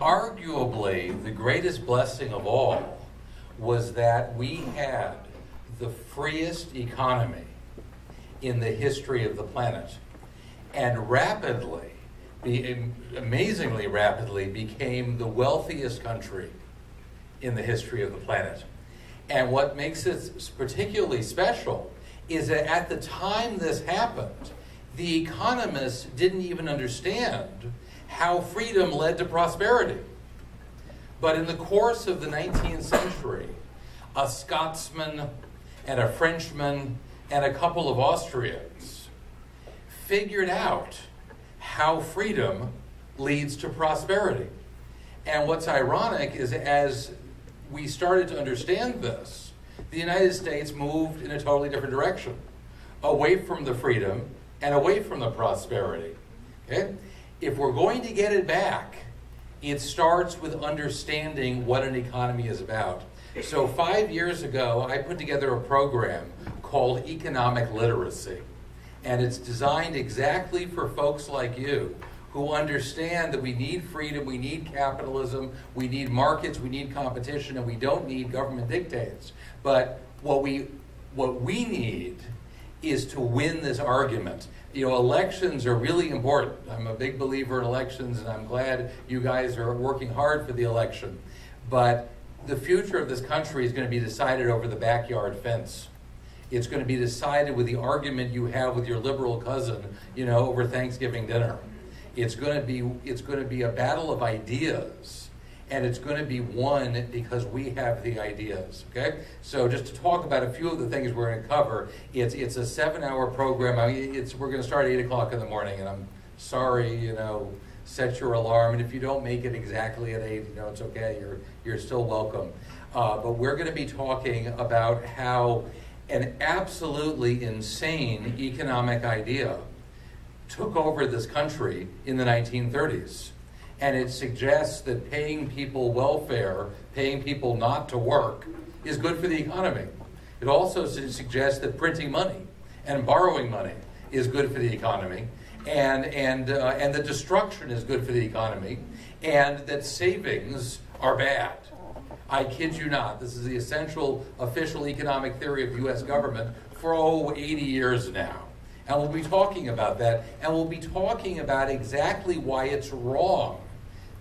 arguably the greatest blessing of all was that we had the freest economy in the history of the planet, and rapidly, amazingly rapidly, became the wealthiest country in the history of the planet. And what makes it particularly special is that at the time this happened, the economists didn't even understand how freedom led to prosperity. But in the course of the 19th century, a Scotsman and a Frenchman and a couple of Austrians figured out how freedom leads to prosperity. And what's ironic is as we started to understand this, the United States moved in a totally different direction, away from the freedom and away from the prosperity. Okay? If we're going to get it back, it starts with understanding what an economy is about. So 5 years ago, I put together a program called Economic Literacy. And it's designed exactly for folks like you who understand that we need freedom, we need capitalism, we need markets, we need competition, and we don't need government dictates. But what we need is to win this argument. You know, elections are really important. I'm a big believer in elections, and I'm glad you guys are working hard for the election. But the future of this country is going to be decided over the backyard fence. It's going to be decided with the argument you have with your liberal cousin, you know, over Thanksgiving dinner. It's going to be a battle of ideas, and it's going to be won because we have the ideas. Okay, so just to talk about a few of the things we're going to cover, it's a 7-hour program. We're going to start at 8 o'clock in the morning, and I'm sorry, you know, set your alarm, and if you don't make it exactly at 8, you know, it's okay. You're still welcome. But we're going to be talking about how an absolutely insane economic idea took over this country in the 1930s. And it suggests that paying people welfare, paying people not to work, is good for the economy. It also suggests that printing money and borrowing money is good for the economy, and that destruction is good for the economy, and that savings are bad. I kid you not. This is the essential official economic theory of the U.S. government for 80 years now. And we'll be talking about that, and we'll be talking about exactly why it's wrong.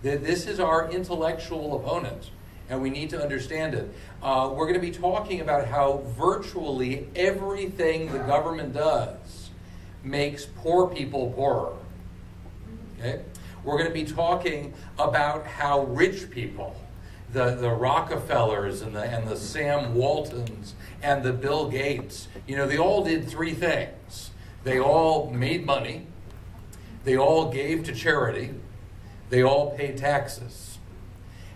That this is our intellectual opponent, and we need to understand it. We're going to be talking about how virtually everything the government does makes poor people poorer. Okay? We're going to be talking about how rich people, the Rockefellers and the Sam Waltons and the Bill Gates, you know, they all did 3 things. They all made money, they all gave to charity, they all paid taxes.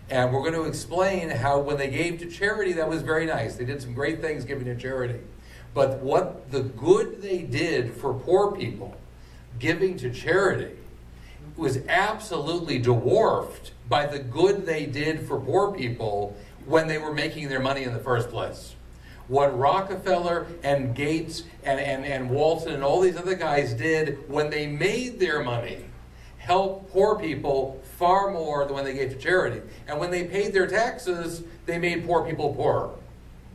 And we're going to explain how when they gave to charity, that was very nice. They did some great things giving to charity. But what the good they did for poor people, giving to charity, was absolutely dwarfed by the good they did for poor people when they were making their money in the first place. What Rockefeller and Gates and Walton and all these other guys did when they made their money helped poor people far more than when they gave to charity. And when they paid their taxes, they made poor people poorer,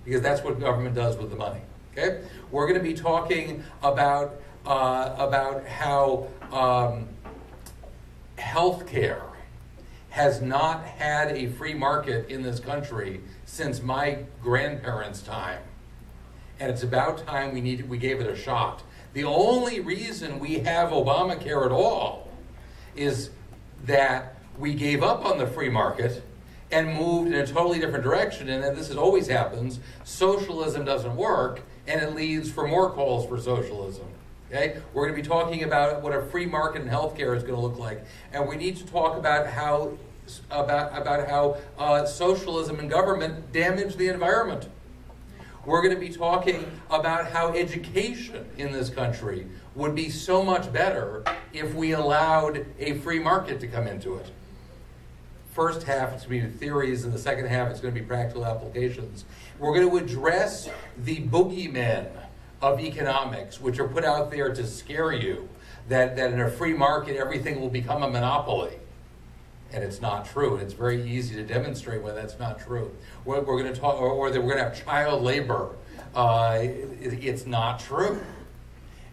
because that's what government does with the money. Okay? We're going to be talking about how healthcare has not had a free market in this country since my grandparents' time. And it's about time we gave it a shot. The only reason we have Obamacare at all is that we gave up on the free market and moved in a totally different direction. And this always happens. Socialism doesn't work, and it leads for more calls for socialism. Okay? We're going to be talking about what a free market in healthcare is going to look like. And we need to talk about how socialism and government damage the environment. We're going to be talking about how education in this country would be so much better if we allowed a free market to come into it. First half, it's going to be theories, and the second half, it's going to be practical applications. We're going to address the boogeymen of economics, which are put out there to scare you, that in a free market, everything will become a monopoly. and it's not true. And it's very easy to demonstrate why that's not true. We're going to talk, or that we're going to have child labor. It's not true.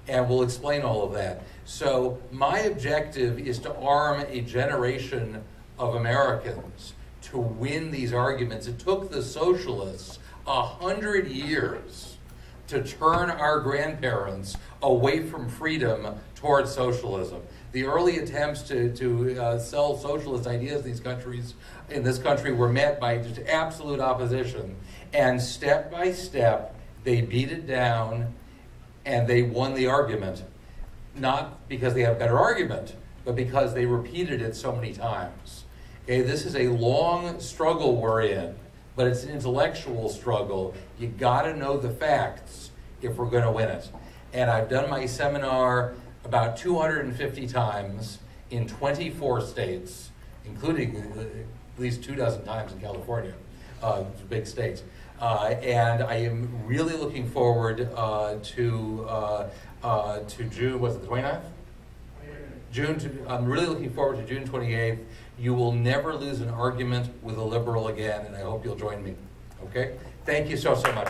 And we'll explain all of that. So my objective is to arm a generation of Americans to win these arguments. It took the socialists 100 years to turn our grandparents away from freedom towards socialism. The early attempts to sell socialist ideas in this country were met by just absolute opposition. And step by step, they beat it down and they won the argument. Not because they have a better argument, but because they repeated it so many times. Okay, this is a long struggle we're in, but it's an intellectual struggle. You got to know the facts if we're going to win it. And I've done my seminar about 250 times in 24 states, including at least 24 times in California, big states. And I am really looking forward to June, was it the 29th? I'm really looking forward to June 28th. You will never lose an argument with a liberal again, and I hope you'll join me. Okay? Thank you so much.